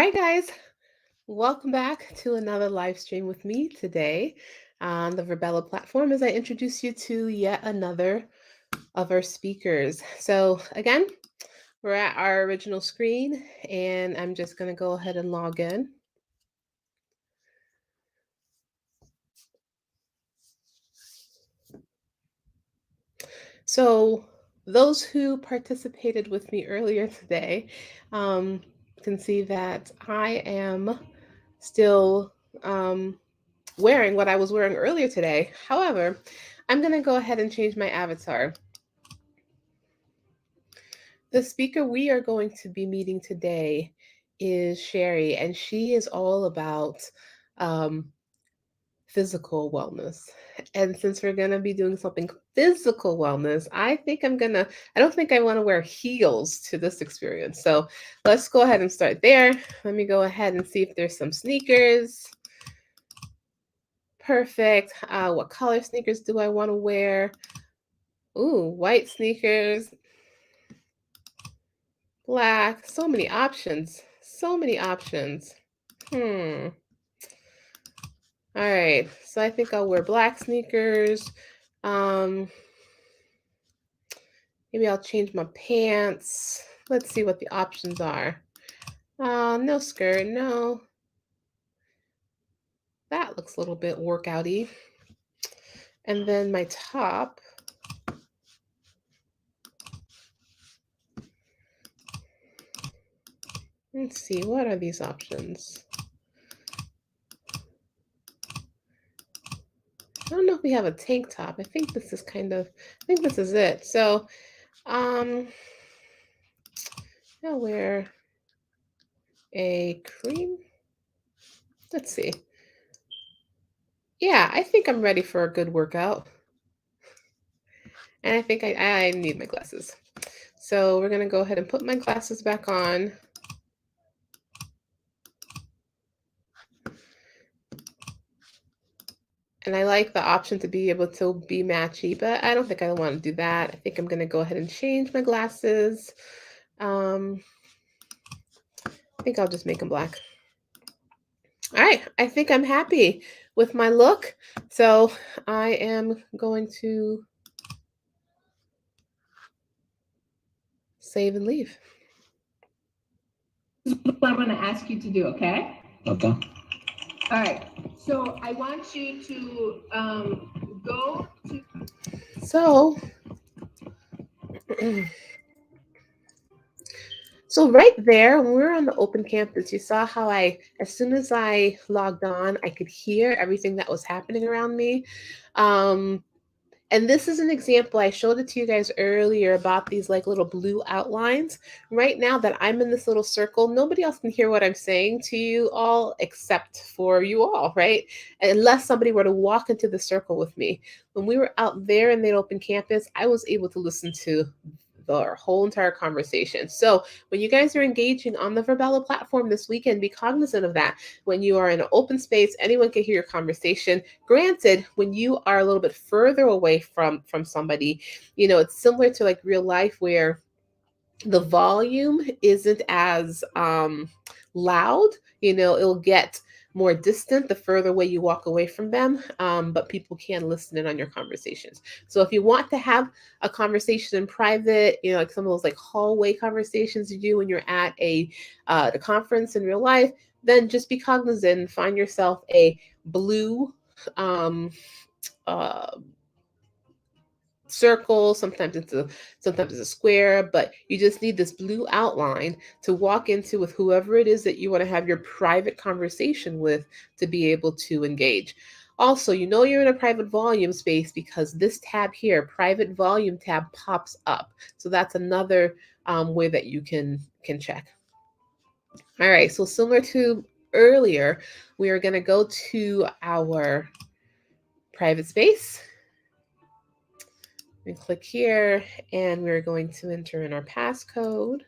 Hi, guys. Welcome back to another live stream with me today on the Verbella platform as I introduce you to yet another of our speakers. So, again, we're at our original screen, and I'm just going to go ahead and log in. So, those who participated with me earlier today can see that I am still wearing what I was wearing earlier today. However, I'm going to go ahead and change my avatar. The speaker we are going to be meeting today is Sherri, and she is all about um, physical wellness. And since we're going to be doing something physical wellness, I don't think I want to wear heels to this experience. So let's go ahead and start there. Let me go ahead and see if there's some sneakers. Perfect. What color sneakers do I want to wear? Ooh, white sneakers, black. So many options. So many options. All right. So I think I'll wear black sneakers. Maybe I'll change my pants. Let's see what the options are. No skirt. No. That looks a little bit workouty. And then my top. Let's see. What are these options? I don't know if we have a tank top. I think this is it. So, I'll wear a cream. Let's see. Yeah, I think I'm ready for a good workout. And I think I need my glasses. So we're going to go ahead and put my glasses back on. And I like the option to be able to be matchy, but I don't think I want to do that. I think I'm going to go ahead and change my glasses. I think I'll just make them black. All right, I think I'm happy with my look. So I am going to save and leave. This is what I'm going to ask you to do, okay? Okay. All right. So I want you to go to. So right there, when we were on the open campus, you saw how as soon as I logged on, I could hear everything that was happening around me. And this is an example. I showed it to you guys earlier about these like little blue outlines. Right now that I'm in this little circle, nobody else can hear what I'm saying to you all except for you all, right? Unless somebody were to walk into the circle with me. When we were out there in the open campus, I was able to listen to the whole entire conversation. So when you guys are engaging on the Verbella platform this weekend, be cognizant of that. When you are in an open space, anyone can hear your conversation. Granted, when you are a little bit further away from somebody, it's similar to like real life where the volume isn't as loud. It'll get more distant the further away you walk away from them, but people can listen in on your conversations. So if you want to have a conversation in private, like some of those like hallway conversations you do when you're at a conference in real life, then just be cognizant and find yourself a blue uh, circle. Sometimes it's a square, but you just need this blue outline to walk into with whoever it is that you want to have your private conversation with to be able to engage. Also, you're in a private volume space because this tab here, private volume tab, pops up. So that's another way that you can check. All right, so similar to earlier, we are going to go to our private space. We click here and we're going to enter in our passcode.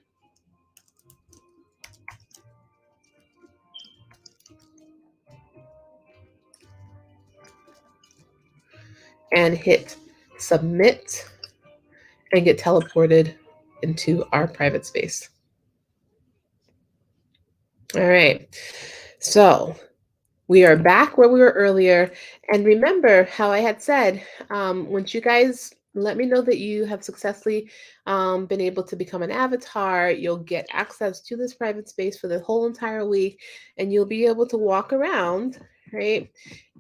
And hit submit and get teleported into our private space. All right. So we are back where we were earlier. And remember how I had said, once you guys let me know that you have successfully been able to become an avatar, you'll get access to this private space for the whole entire week, and you'll be able to walk around, right?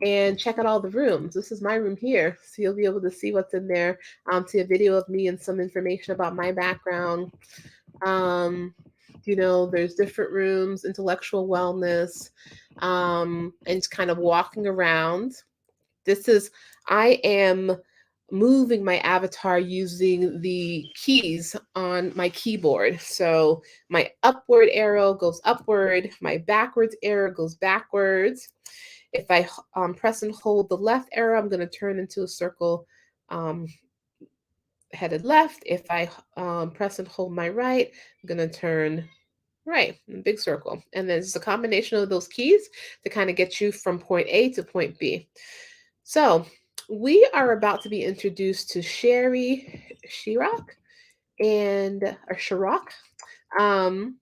And check out all the rooms. This is my room here. So you'll be able to see what's in there, see a video of me and some information about my background. Um, there's different rooms, intellectual wellness, and kind of walking around. This is, I am moving my avatar using the keys on my keyboard. So my upward arrow goes upward, my backwards arrow goes backwards. If I press and hold the left arrow, I'm going to turn into a circle um, headed left. If I press and hold my right, I'm going to turn right, big circle. And then it's a combination of those keys to kind of get you from point A to point B. So we are about to be introduced to Sherri Sherock or Sherock. Um,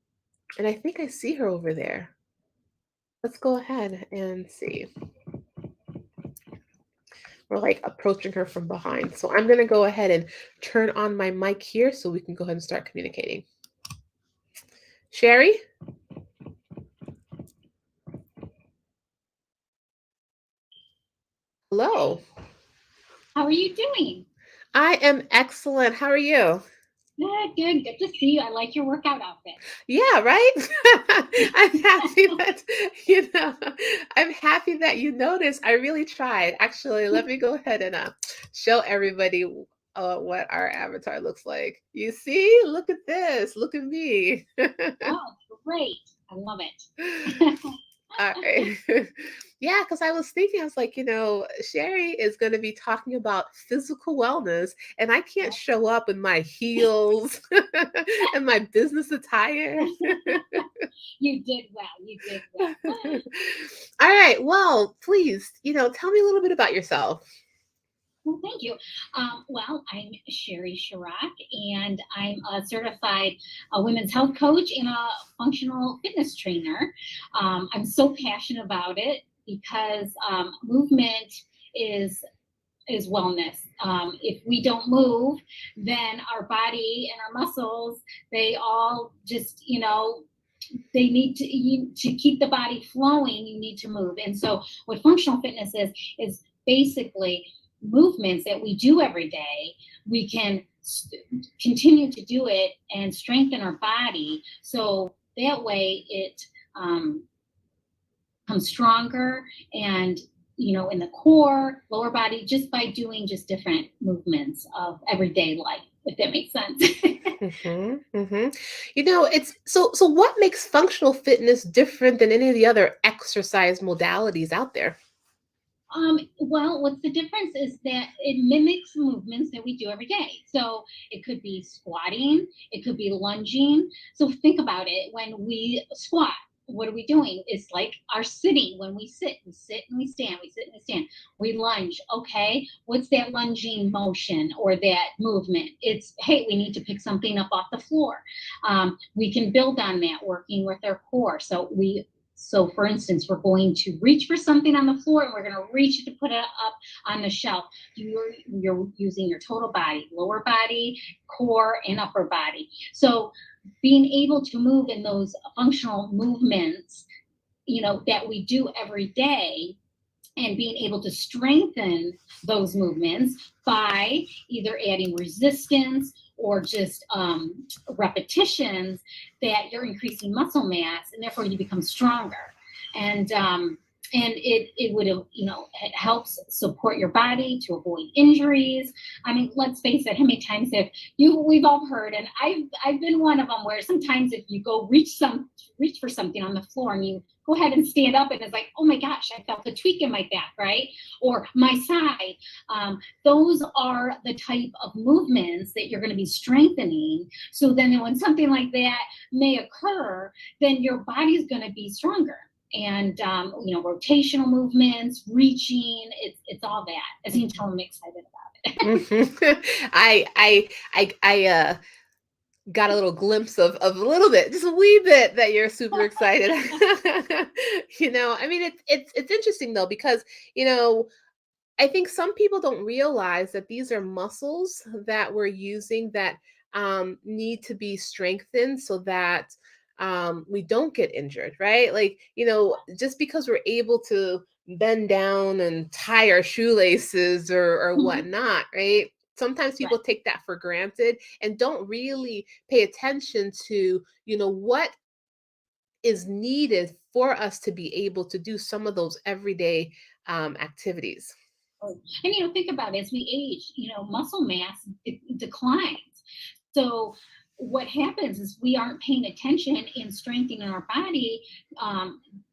and I think I see her over there. Let's go ahead and see. We're like approaching her from behind. So I'm going to go ahead and turn on my mic here so we can go ahead and start communicating. Sherri? Hello. How are you doing? I am excellent. How are you? Good to see you. I like your workout outfit. Yeah, right? I'm happy that, you know, I'm happy that you noticed. I really tried. Actually, let me go ahead and show everybody what our avatar looks like. You see? Look at this. Look at me. Oh, great. I love it. All right. Yeah, because I was thinking, I was like, Sherri is going to be talking about physical wellness, and I can't show up in my heels and my business attire. You did well. You did well. All right. Well, please, tell me a little bit about yourself. Well, thank you. Well, I'm Sherri Sherock, and I'm a certified women's health coach and a functional fitness trainer. I'm so passionate about it because movement is is wellness. If we don't move, then our body and our muscles, they all just, they need to keep the body flowing. You need to move. And so what functional fitness is basically movements that we do every day. We can continue to do it and strengthen our body. So that way it becomes stronger and in the core, lower body, just by doing just different movements of everyday life, if that makes sense. It's so what makes functional fitness different than any of the other exercise modalities out there? Well, what's the difference is that it mimics movements that we do every day. So it could be squatting, it could be lunging. So think about it. When we squat, what are we doing? It's like our sitting. When we sit and we stand, we sit and we stand. We lunge. Okay, what's that lunging motion or that movement? It's, hey, we need to pick something up off the floor. We can build on that working with our core. So for instance, we're going to reach for something on the floor and we're going to reach to put it up on the shelf. You're using your total body, lower body, core, and upper body. So being able to move in those functional movements, that we do every day, and being able to strengthen those movements by either adding resistance or just repetitions, that you're increasing muscle mass and therefore you become stronger. And it would it helps support your body to avoid injuries. I mean, let's face it, how many times we've all heard, and I've been one of them, where sometimes if you go reach for something on the floor and you go ahead and stand up and it's like, oh my gosh, I felt a tweak in my back, right? Or my side. Those are the type of movements that you're going to be strengthening. So then when something like that may occur, then your body's going to be stronger. And rotational movements, reaching, it's all that. As you can tell, I'm excited about it. I got a little glimpse of a little bit, just a wee bit that you're super excited. I mean, it's interesting though, because, you know, I think some people don't realize that these are muscles that we're using that need to be strengthened so that we don't get injured, right? Like, just because we're able to bend down and tie our shoelaces or Mhm. whatnot, right? Sometimes Right. people take that for granted and don't really pay attention to, what is needed for us to be able to do some of those everyday activities. And think about it, as we age, muscle mass declines. So what happens is we aren't paying attention in strengthening our body.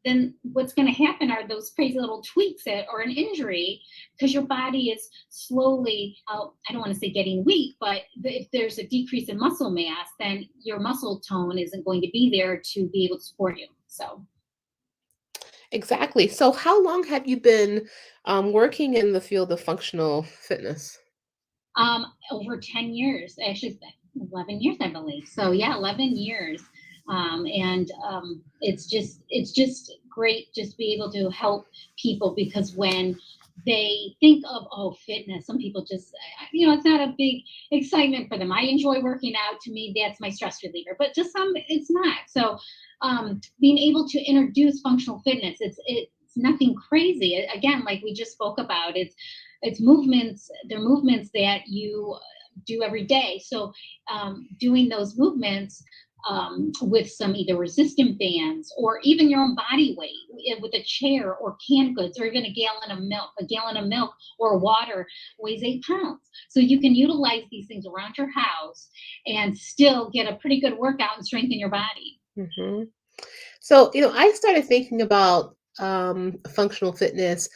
Then what's going to happen are those crazy little tweaks that or an injury because your body is slowly, I don't want to say getting weak, but if there's a decrease in muscle mass, then your muscle tone isn't going to be there to be able to support you. So Exactly. So, how long have you been working in the field of functional fitness? Over 10 years, actually 11 years, I believe. So yeah, 11 years. And it's just great just be able to help people because when they think of fitness, some people just it's not a big excitement for them. I enjoy working out. To me, that's my stress reliever. But to some, it's not. So being able to introduce functional fitness, it's nothing crazy. Again, like we just spoke about, it's movements. They're movements that you do every day. So doing those movements with some either resistant bands or even your own body weight with a chair or canned goods or even a gallon of milk or water weighs 8 pounds. So you can utilize these things around your house and still get a pretty good workout and strengthen your body. Hmm. So, I started thinking about functional fitness,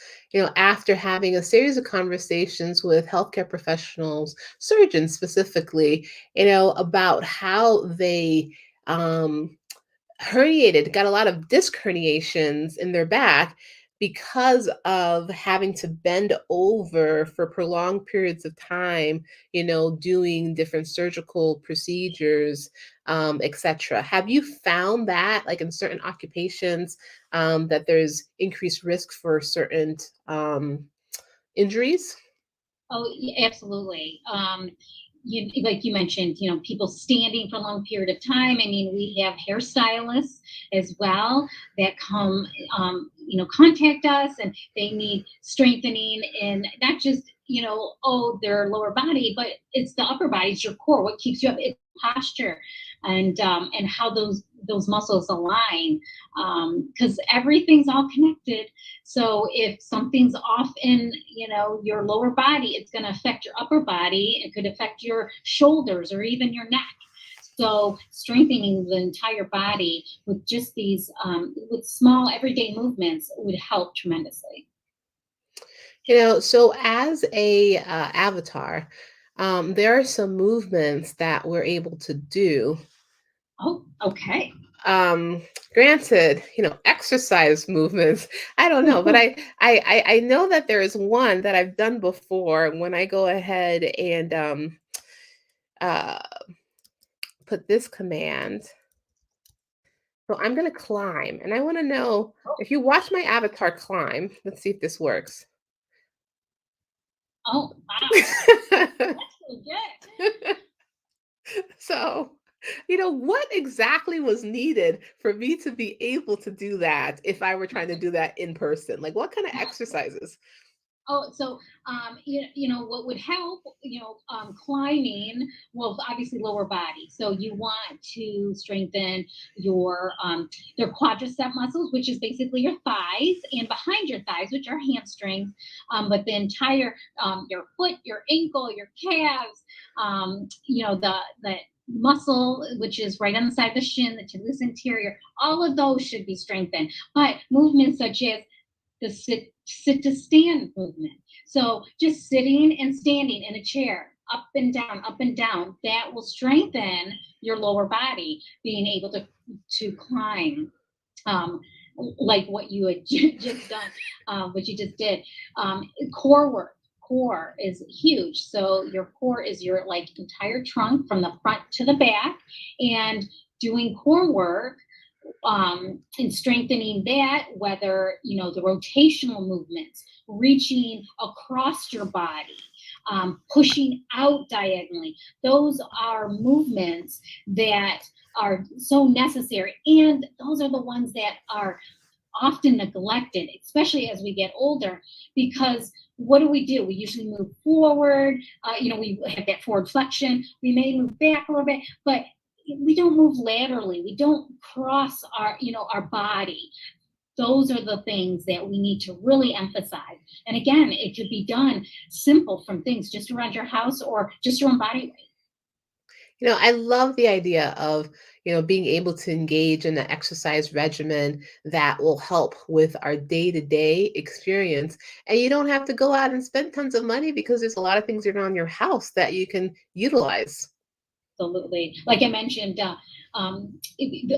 after having a series of conversations with healthcare professionals, surgeons specifically, about how they um, got a lot of disc herniations in their back because of having to bend over for prolonged periods of time, doing different surgical procedures, etc. Have you found that, like in certain occupations, that there's increased risk for certain injuries? Oh, absolutely. Like you mentioned, people standing for a long period of time. I mean, we have hairstylists as well that come, contact us, and they need strengthening in not just, their lower body, but it's the upper body, it's your core, what keeps you up, it's posture, and how those muscles align, because everything's all connected. So if something's off in, your lower body, it's going to affect your upper body. It could affect your shoulders or even your neck. So strengthening the entire body with just these, with small everyday movements would help tremendously. So as a avatar, there are some movements that we're able to do. Oh, okay. um Granted, exercise movements, I don't know, but I know that there is one that I've done before when I go ahead and uh put this command. So I'm going to climb, and I want to know if you watch my avatar climb. Let's see if this works. Oh, wow. That's so good. So, what exactly was needed for me to be able to do that if I were trying to do that in person? Like, what kind of exercises? Oh, so what would help, climbing, well, obviously lower body. So you want to strengthen your quadricep muscles, which is basically your thighs, and behind your thighs, which are hamstrings. But the entire your foot, your ankle, your calves, the muscle, which is right on the side of the shin, the tibialis anterior, all of those should be strengthened. But movements such as the sit to stand movement. So just sitting and standing in a chair, up and down, that will strengthen your lower body, being able to climb. Um, like what you had just done, what you just did. Core work. core is huge. So your core is your like entire trunk from the front to the back, and doing core work and strengthening that, whether the rotational movements, reaching across your body, pushing out diagonally. Those are movements that are so necessary, and those are the ones that are often neglected, especially as we get older, because what do? We usually move forward. We have that forward flexion. We may move back a little bit, but we don't move laterally. We don't cross our body. Those are the things that we need to really emphasize. And again, it could be done simple from things just around your house or just your own body weight. I love the idea of, being able to engage in an exercise regimen that will help with our day-to-day experience. And you don't have to go out and spend tons of money because there's a lot of things around your house that you can utilize. Absolutely. Like I mentioned,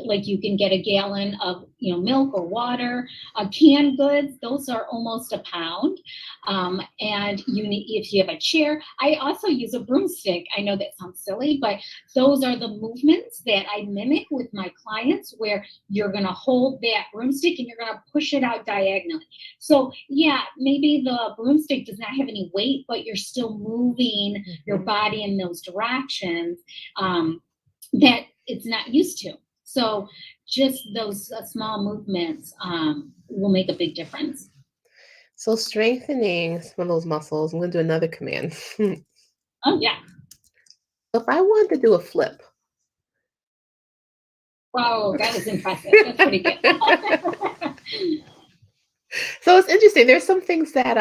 like you can get a gallon of milk or water. Canned goods, those are almost a pound. And if you have a chair, I also use a broomstick. I know that sounds silly, but those are the movements that I mimic with my clients, where you're going to hold that broomstick and you're going to push it out diagonally. So yeah, maybe the broomstick does not have any weight, but you're still moving your body in those directions that it's not used to. So just those small movements will make a big difference. So strengthening some of those muscles, I'm going to do another command. So Oh yeah. if I wanted to do a flip. Wow, that was impressive. That's pretty good. So it's interesting. There's some things that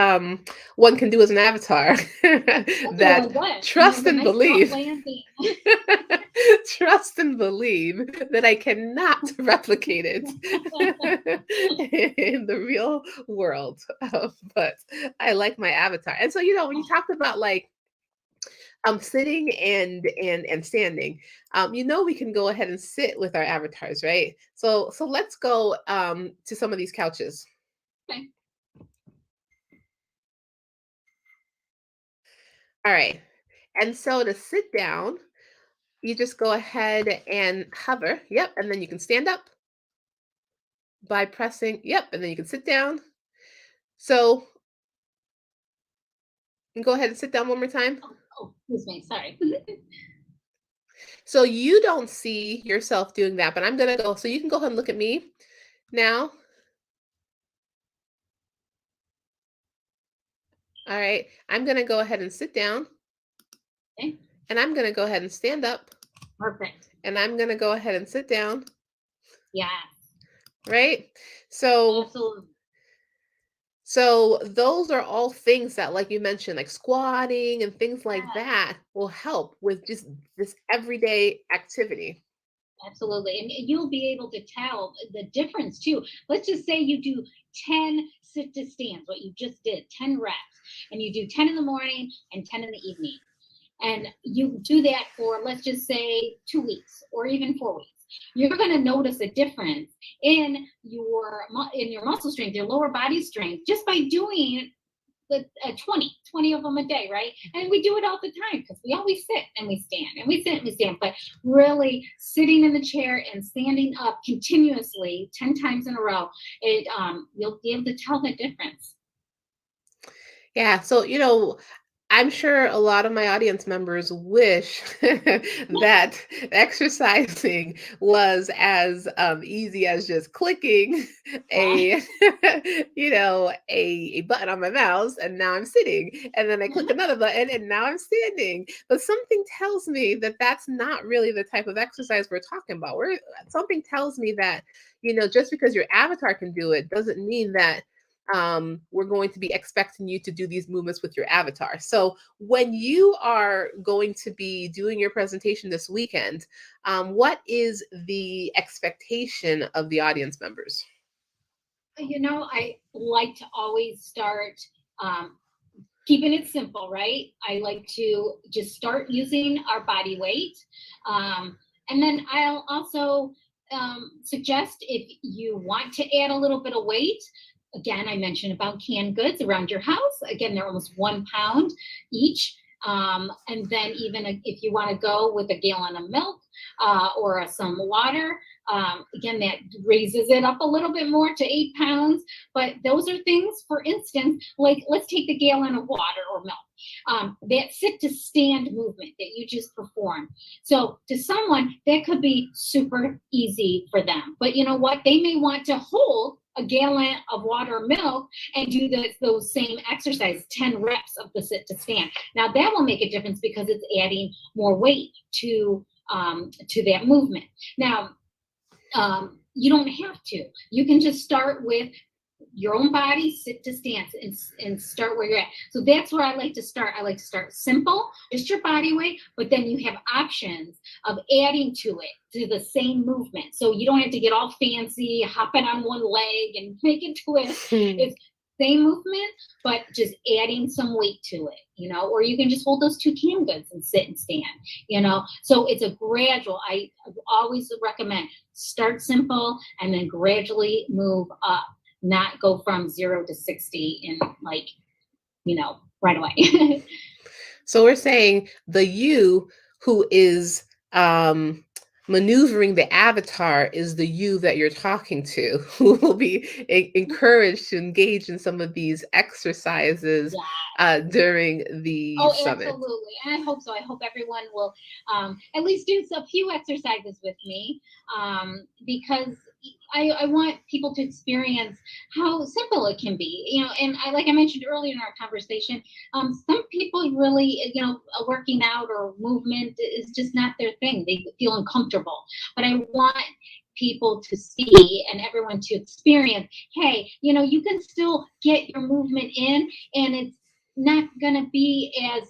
one can do as an avatar That's that really good. trust The and nice soft believe landing. trust and believe that I cannot replicate it in the real world. But I like my avatar. And so, when you talked about like sitting and standing, we can go ahead and sit with our avatars, right? So let's go to some of these couches. Okay. All right. And so to sit down, you just go ahead and hover. Yep. And then you can stand up by pressing. Yep. And then you can sit down. So you can go ahead and sit down one more time. Excuse me. Sorry. So you don't see yourself doing that, but I'm going to go. So you can go ahead and look at me now. All right. I'm going to go ahead and sit down. Okay. And I'm going to go ahead and stand up. Perfect. And I'm going to go ahead and sit down. Yeah. Right? So Absolutely. So those are all things that, like you mentioned, like squatting and things like Yeah. that will help with just this everyday activity. Absolutely. And you'll be able to tell the difference too. Let's just say you do 10 sit to stands, what you just did, 10 reps, and you do 10 in the morning and 10 in the evening. And you do that for, let's just say, 2 weeks or even 4 weeks. You're going to notice a difference in your muscle strength, your lower body strength, just by doing the 20 of them a day, right? And we do it all the time because we always sit and we stand and we sit and we stand. But really sitting in the chair and standing up continuously 10 times in a row, you'll be able to tell the difference. Yeah. So, I'm sure a lot of my audience members wish that exercising was as easy as just clicking a, a button on my mouse, and now I'm sitting, and then I click another button, and now I'm standing. But something tells me that that's not really the type of exercise we're talking about. Something tells me that, just because your avatar can do it doesn't mean that we're going to be expecting you to do these movements with your avatar. So when you are going to be doing your presentation this weekend, what is the expectation of the audience members? I like to always start keeping it simple, right? I like to just start using our body weight. And then I'll also suggest, if you want to add a little bit of weight, Again, I mentioned about canned goods around your house. Again, they're almost 1 pound each. And then even if you want to go with a gallon of milk or some water, again, that raises it up a little bit more to 8 pounds. But those are things, for instance, like let's take the gallon of water or milk. That sit to stand movement that you just performed. So to someone, that could be super easy for them. But you know what? They may want to hold a gallon of water or milk and do those same exercises, 10 reps of the sit to stand. Now that will make a difference because it's adding more weight to that movement. Now, you don't have to. You can just start with your own body, sit to stance, and start where you're at. So that's where I like to start. I like to start simple, just your body weight, but then you have options of adding to it, to the same movement. So you don't have to get all fancy, hopping on one leg and making twists. It's same movement, but just adding some weight to it, or you can just hold those 2 canned goods and sit and stand. So it's a gradual. I always recommend start simple and then gradually move up, not go from 0 to 60 in right away. So we're saying the you who is maneuvering the avatar is the you that you're talking to, who will be encouraged to engage in some of these exercises during the summit. Absolutely. And I hope so. I hope everyone will at least do a few exercises with me because I want people to experience how simple it can be, and like I mentioned earlier in our conversation, some people really, working out or movement is just not their thing. They feel uncomfortable, but I want people to see and everyone to experience, hey, you can still get your movement in and it's not going to be as,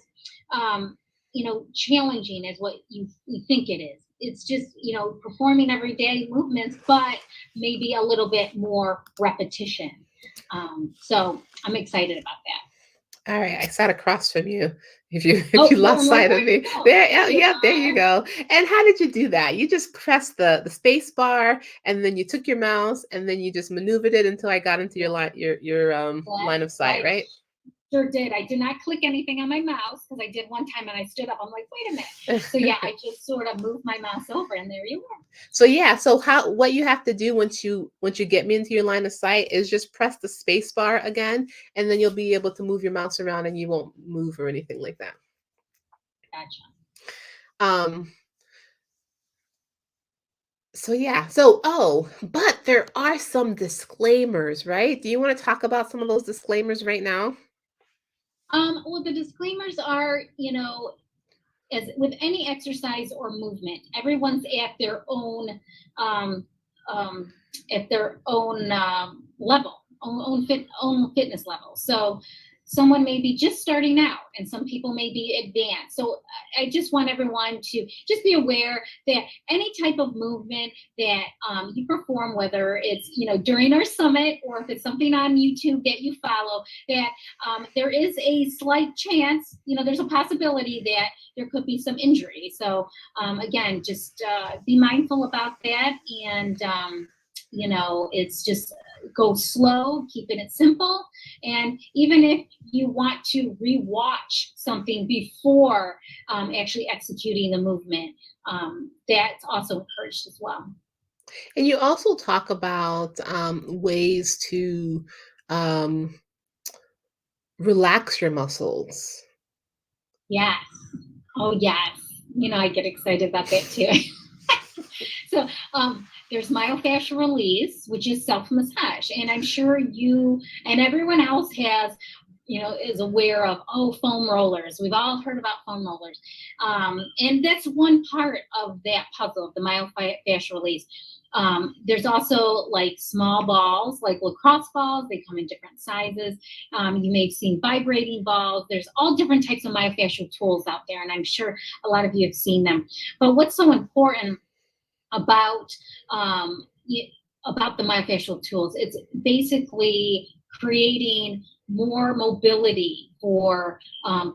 challenging as what you think it is. It's just, performing everyday movements, but maybe a little bit more repetition. So I'm excited about that. All right, I sat across from you. If you lost sight of me, there you go. And how did you do that? You just pressed the space bar, and then you took your mouse, and then you just maneuvered it until I got into your line of sight, right? Sure did. I did not click anything on my mouse because I did one time and I stood up. I'm like, wait a minute. So yeah, I just sort of moved my mouse over and there you were. So yeah, so what you have to do once you get me into your line of sight is just press the space bar again, and then you'll be able to move your mouse around and you won't move or anything like that. Gotcha. So yeah, but there are some disclaimers, right? Do you want to talk about some of those disclaimers right now? Well, the disclaimers are, as with any exercise or movement, everyone's at their own level, own fitness level. So someone may be just starting out and some people may be advanced. So I just want everyone to just be aware that any type of movement that you perform, whether it's, during our summit or if it's something on YouTube that you follow, that there is a slight chance, there's a possibility that there could be some injury. So again, just be mindful about that. And, it's just go slow, keeping it simple. And even if you want to rewatch something before actually executing the movement, that's also encouraged as well. And you also talk about ways to relax your muscles. Yes. Oh, yes. I get excited about that too. So there's myofascial release, which is self-massage. And I'm sure you and everyone else has, is aware of, foam rollers. We've all heard about foam rollers. And that's one part of that puzzle, the myofascial release. There's also like small balls, like lacrosse balls. They come in different sizes. You may have seen vibrating balls. There's all different types of myofascial tools out there. And I'm sure a lot of you have seen them. But what's so important about the myofascial tools, it's basically creating more mobility for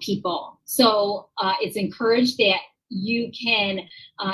people. So it's encouraged that you can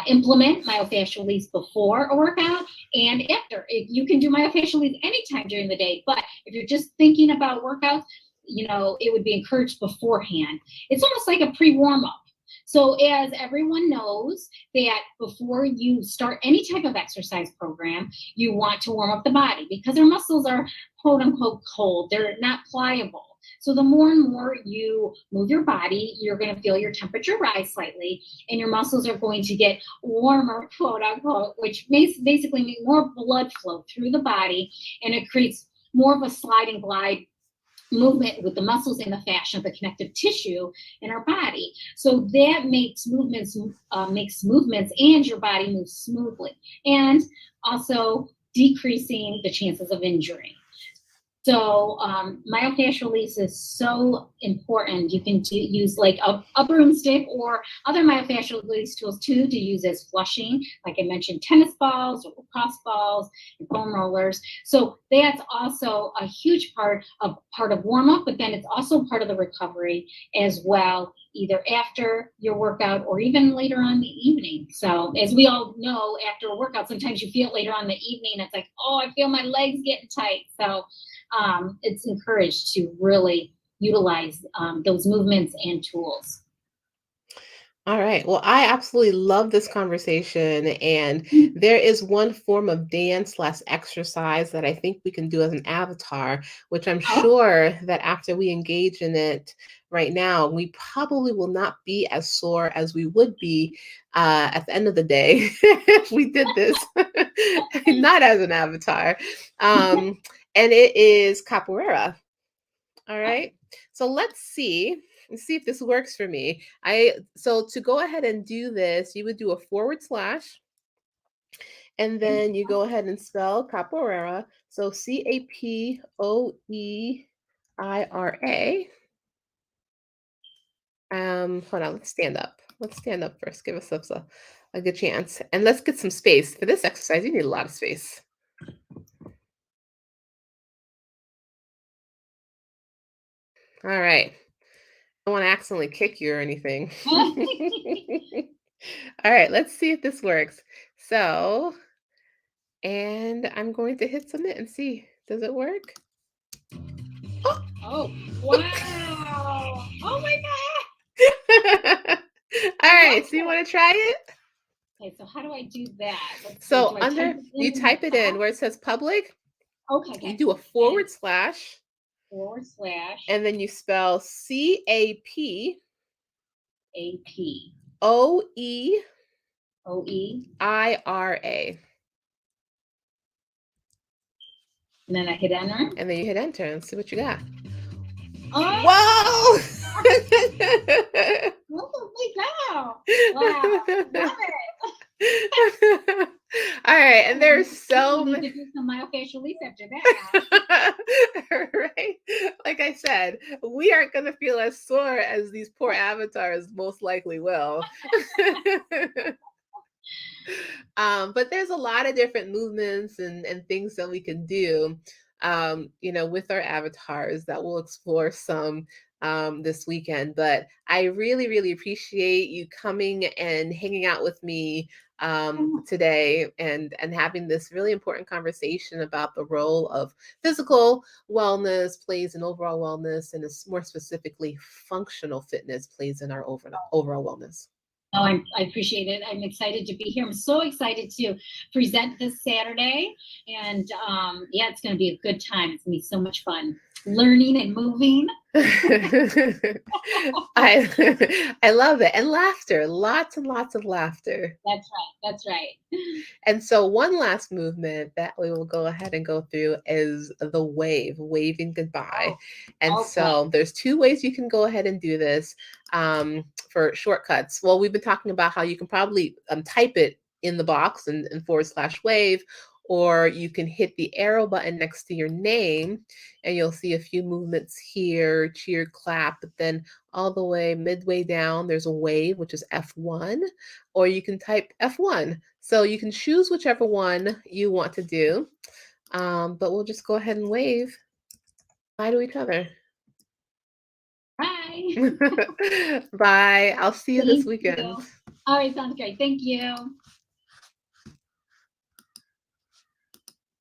implement myofascial release before a workout and after. You can do myofascial release anytime during the day, but if you're just thinking about workouts, it would be encouraged beforehand. It's almost like a pre-warm-up. So as everyone knows, that before you start any type of exercise program, you want to warm up the body because our muscles are quote unquote cold. They're not pliable. So the more and more you move your body, you're going to feel your temperature rise slightly and your muscles are going to get warmer, quote unquote, which basically means more blood flow through the body, and it creates more of a slide and glide movement with the muscles and the fascia, the connective tissue in our body. So that makes movements and your body moves smoothly, and also decreasing the chances of injury. So myofascial release is so important. You can use like a broomstick or other myofascial release tools too to use as flushing, like I mentioned, tennis balls or lacrosse balls and foam rollers. So that's also a huge part of warm up, but then it's also part of the recovery as well, either after your workout or even later on in the evening. So as we all know, after a workout, sometimes you feel it later on in the evening. It's like, oh, I feel my legs getting tight. So it's encouraged to really utilize those movements and tools. All right. Well, I absolutely love this conversation. And there is one form of dance slash exercise that I think we can do as an avatar, which I'm sure that after we engage in it right now, we probably will not be as sore as we would be at the end of the day if we did this, not as an avatar. And it is capoeira. All right. So let's see if this works for me. So to go ahead and do this, you would do a forward slash, and then you go ahead and spell capoeira. So Capoeira. Hold on, let's stand up. Let's stand up first. Give us a good chance. And let's get some space. For this exercise, you need a lot of space. All right. I don't want to accidentally kick you or anything. All right, let's see if this works. So, and I'm going to hit submit and see, does it work? Oh, wow. Oh my God. All right, so you want to try it? Okay, so how do I do that? So you type it in where it says public. Okay. You do a forward slash. And then you spell CAP. AP. OE. IRA. And then I hit enter. And then you hit enter and see what you got. Oh! Whoa! Oh my God! Wow! Love it. All right, and there's so many. To do some myofascial release after that. Right? Like I said, we aren't going to feel as sore as these poor avatars most likely will. But there's a lot of different movements and things that we can do, with our avatars that we'll explore some this weekend. But I really, really appreciate you coming and hanging out with me today and having this really important conversation about the role of physical wellness plays in overall wellness, and more specifically, functional fitness plays in our overall wellness. Oh, I appreciate it. I'm excited to be here. I'm so excited to present this Saturday. And yeah, it's going to be a good time. It's going to be so much fun learning and moving. I love it. And laughter, lots and lots of laughter. That's right. And so one last movement that we will go ahead and go through is the waving goodbye. And so there's two ways you can go ahead and do this for shortcuts. Well, we've been talking about how you can probably type it in the box and /wave, or you can hit the arrow button next to your name and you'll see a few movements here, cheer, clap, but then all the way midway down, there's a wave, which is F1, or you can type F1. So you can choose whichever one you want to do, but we'll just go ahead and wave. Bye to each other. Bye. Bye. I'll see you this weekend. All right, sounds great. Thank you.